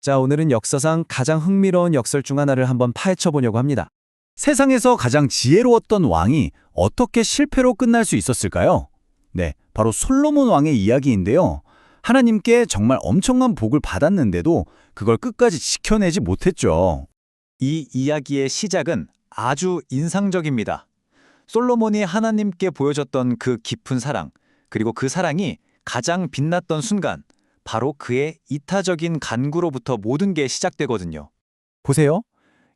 자, 오늘은 역사상 가장 흥미로운 역설 중 하나를 한번 파헤쳐 보려고 합니다. 세상에서 가장 지혜로웠던 왕이 어떻게 실패로 끝날 수 있었을까요? 네, 바로 솔로몬 왕의 이야기인데요. 하나님께 정말 엄청난 복을 받았는데도 그걸 끝까지 지켜내지 못했죠. 이 이야기의 시작은 아주 인상적입니다. 솔로몬이 하나님께 보여줬던 그 깊은 사랑, 그리고 그 사랑이 가장 빛났던 순간, 바로 그의 이타적인 간구로부터 모든 게 시작되거든요. 보세요.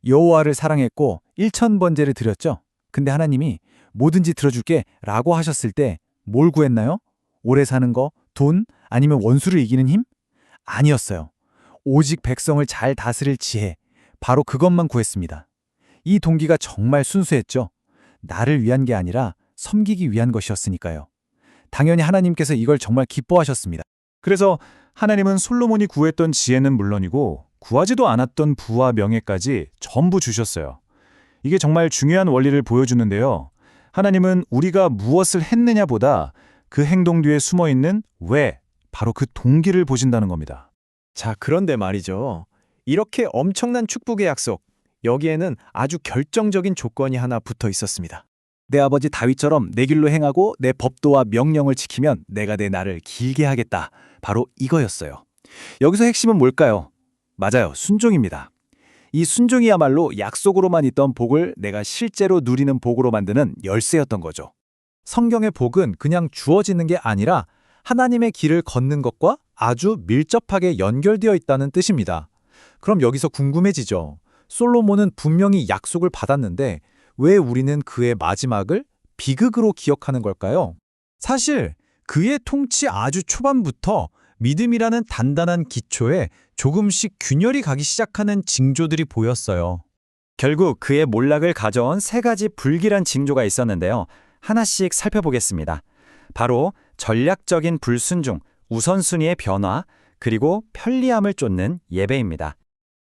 여호와를 사랑했고 1000번제를 드렸죠. 근데 하나님이 뭐든지 들어줄게 라고 하셨을 때 뭘 구했나요? 오래 사는 거, 돈, 아니면 원수를 이기는 힘? 아니었어요. 오직 백성을 잘 다스릴 지혜, 바로 그것만 구했습니다. 이 동기가 정말 순수했죠. 나를 위한 게 아니라 섬기기 위한 것이었으니까요. 당연히 하나님께서 이걸 정말 기뻐하셨습니다. 그래서 하나님은 솔로몬이 구했던 지혜는 물론이고 구하지도 않았던 부와 명예까지 전부 주셨어요. 이게 정말 중요한 원리를 보여주는데요. 하나님은 우리가 무엇을 했느냐보다 그 행동 뒤에 숨어있는 왜, 바로 그 동기를 보신다는 겁니다. 자, 그런데 말이죠. 이렇게 엄청난 축복의 약속, 여기에는 아주 결정적인 조건이 하나 붙어 있었습니다. 내 아버지 다윗처럼 내 길로 행하고 내 법도와 명령을 지키면 내가 내 날을 길게 하겠다. 바로 이거였어요. 여기서 핵심은 뭘까요? 맞아요. 순종입니다. 이 순종이야말로 약속으로만 있던 복을 내가 실제로 누리는 복으로 만드는 열쇠였던 거죠. 성경의 복은 그냥 주어지는 게 아니라 하나님의 길을 걷는 것과 아주 밀접하게 연결되어 있다는 뜻입니다. 그럼 여기서 궁금해지죠. 솔로몬은 분명히 약속을 받았는데 왜 우리는 그의 마지막을 비극으로 기억하는 걸까요? 사실 그의 통치 아주 초반부터 믿음이라는 단단한 기초에 조금씩 균열이 가기 시작하는 징조들이 보였어요. 결국 그의 몰락을 가져온 세 가지 불길한 징조가 있었는데요. 하나씩 살펴보겠습니다. 바로 전략적인 불순종, 우선순위의 변화, 그리고 편리함을 쫓는 예배입니다.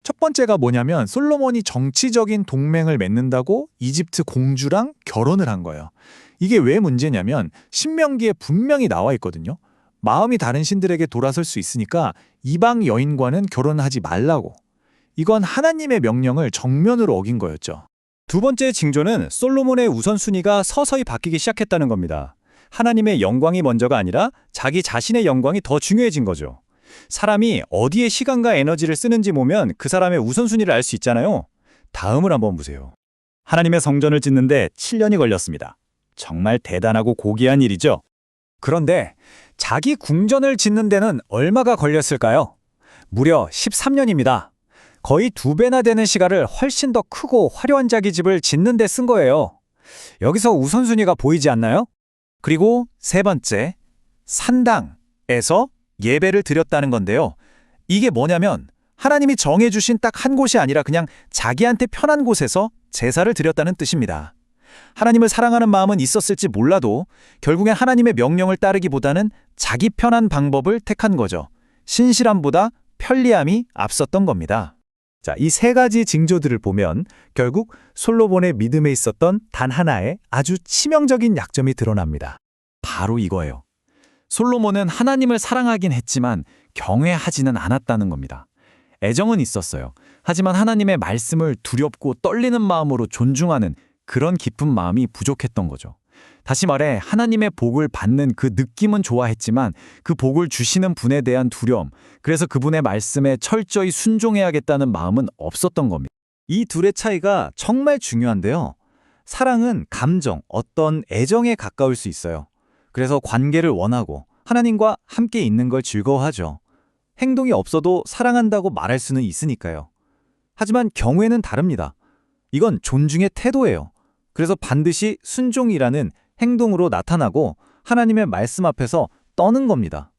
첫 번째가 뭐냐면 솔로몬이 정치적인 동맹을 맺는다고 이집트 공주랑 결혼을 한 거예요. 이게 왜 문제냐면 신명기에 분명히 나와 있거든요. 마음이 다른 신들에게 돌아설 수 있으니까 이방 여인과는 결혼하지 말라고. 이건 하나님의 명령을 정면으로 어긴 거였죠. 두 번째 징조는 솔로몬의 우선순위가 서서히 바뀌기 시작했다는 겁니다. 하나님의 영광이 먼저가 아니라 자기 자신의 영광이 더 중요해진 거죠. 사람이 어디에 시간과 에너지를 쓰는지 보면 그 사람의 우선순위를 알 수 있잖아요. 다음을 한번 보세요. 하나님의 성전을 짓는데 7년이 걸렸습니다. 정말 대단하고 고귀한 일이죠. 그런데 자기 궁전을 짓는 데는 얼마가 걸렸을까요? 무려 13년입니다. 거의 2배나 되는 시간을 훨씬 더 크고 화려한 자기 집을 짓는 데 쓴 거예요. 여기서 우선순위가 보이지 않나요? 그리고 세 번째, 산당에서 예배를 드렸다는 건데요. 이게 뭐냐면 하나님이 정해주신 딱 한 곳이 아니라 그냥 자기한테 편한 곳에서 제사를 드렸다는 뜻입니다. 하나님을 사랑하는 마음은 있었을지 몰라도 결국엔 하나님의 명령을 따르기보다는 자기 편한 방법을 택한 거죠. 신실함보다 편리함이 앞섰던 겁니다. 자, 이 세 가지 징조들을 보면 결국 솔로몬의 믿음에 있었던 단 하나의 아주 치명적인 약점이 드러납니다. 바로 이거예요. 솔로몬은 하나님을 사랑하긴 했지만 경외하지는 않았다는 겁니다. 애정은 있었어요. 하지만 하나님의 말씀을 두렵고 떨리는 마음으로 존중하는 그런 깊은 마음이 부족했던 거죠. 다시 말해 하나님의 복을 받는 그 느낌은 좋아했지만 그 복을 주시는 분에 대한 두려움, 그래서 그분의 말씀에 철저히 순종해야겠다는 마음은 없었던 겁니다. 이 둘의 차이가 정말 중요한데요. 사랑은 감정, 어떤 애정에 가까울 수 있어요. 그래서 관계를 원하고 하나님과 함께 있는 걸 즐거워하죠. 행동이 없어도 사랑한다고 말할 수는 있으니까요. 하지만 경외는 다릅니다. 이건 존중의 태도예요. 그래서 반드시 순종이라는 행동으로 나타나고 하나님의 말씀 앞에서 떠는 겁니다.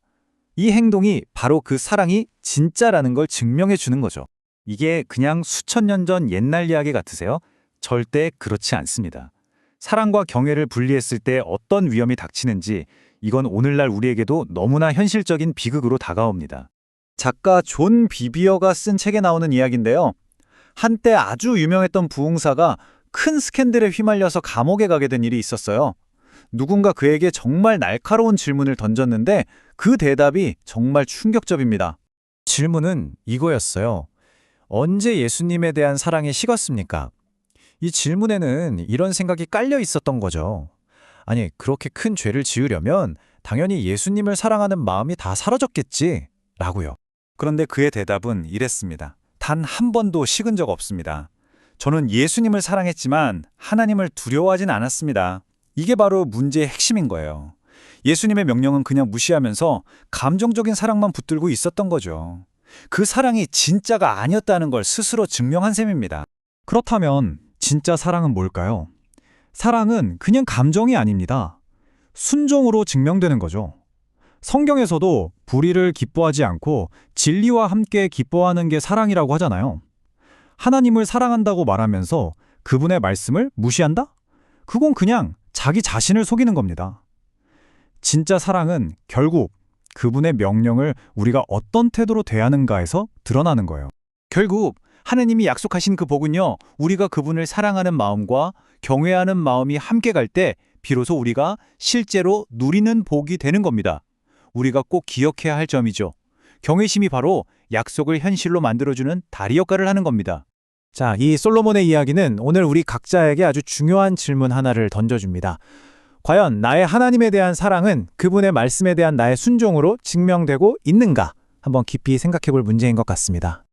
이 행동이 바로 그 사랑이 진짜라는 걸 증명해 주는 거죠. 이게 그냥 수천 년 전 옛날 이야기 같으세요? 절대 그렇지 않습니다. 사랑과 경외를 분리했을 때 어떤 위험이 닥치는지 이건 오늘날 우리에게도 너무나 현실적인 비극으로 다가옵니다. 작가 존 비비어가 쓴 책에 나오는 이야기인데요. 한때 아주 유명했던 부흥사가 큰 스캔들에 휘말려서 감옥에 가게 된 일이 있었어요. 누군가 그에게 정말 날카로운 질문을 던졌는데 그 대답이 정말 충격적입니다. 질문은 이거였어요. 언제 예수님에 대한 사랑이 식었습니까? 이 질문에는 이런 생각이 깔려 있었던 거죠. 아니, 그렇게 큰 죄를 지으려면 당연히 예수님을 사랑하는 마음이 다 사라졌겠지, 라고요. 그런데 그의 대답은 이랬습니다. 단 한 번도 식은 적 없습니다. 저는 예수님을 사랑했지만 하나님을 두려워하진 않았습니다. 이게 바로 문제의 핵심인 거예요. 예수님의 명령은 그냥 무시하면서 감정적인 사랑만 붙들고 있었던 거죠. 그 사랑이 진짜가 아니었다는 걸 스스로 증명한 셈입니다. 그렇다면 진짜 사랑은 뭘까요? 사랑은 그냥 감정이 아닙니다. 순종으로 증명되는 거죠. 성경에서도 불의를 기뻐하지 않고 진리와 함께 기뻐하는 게 사랑이라고 하잖아요. 하나님을 사랑한다고 말하면서 그분의 말씀을 무시한다? 그건 그냥 자기 자신을 속이는 겁니다. 진짜 사랑은 결국 그분의 명령을 우리가 어떤 태도로 대하는가에서 드러나는 거예요. 결국 하나님이 약속하신 그 복은요, 우리가 그분을 사랑하는 마음과 경외하는 마음이 함께 갈 때 비로소 우리가 실제로 누리는 복이 되는 겁니다. 우리가 꼭 기억해야 할 점이죠. 경외심이 바로 약속을 현실로 만들어주는 다리 역할을 하는 겁니다. 자, 이 솔로몬의 이야기는 오늘 우리 각자에게 아주 중요한 질문 하나를 던져줍니다. 과연 나의 하나님에 대한 사랑은 그분의 말씀에 대한 나의 순종으로 증명되고 있는가? 한번 깊이 생각해 볼 문제인 것 같습니다.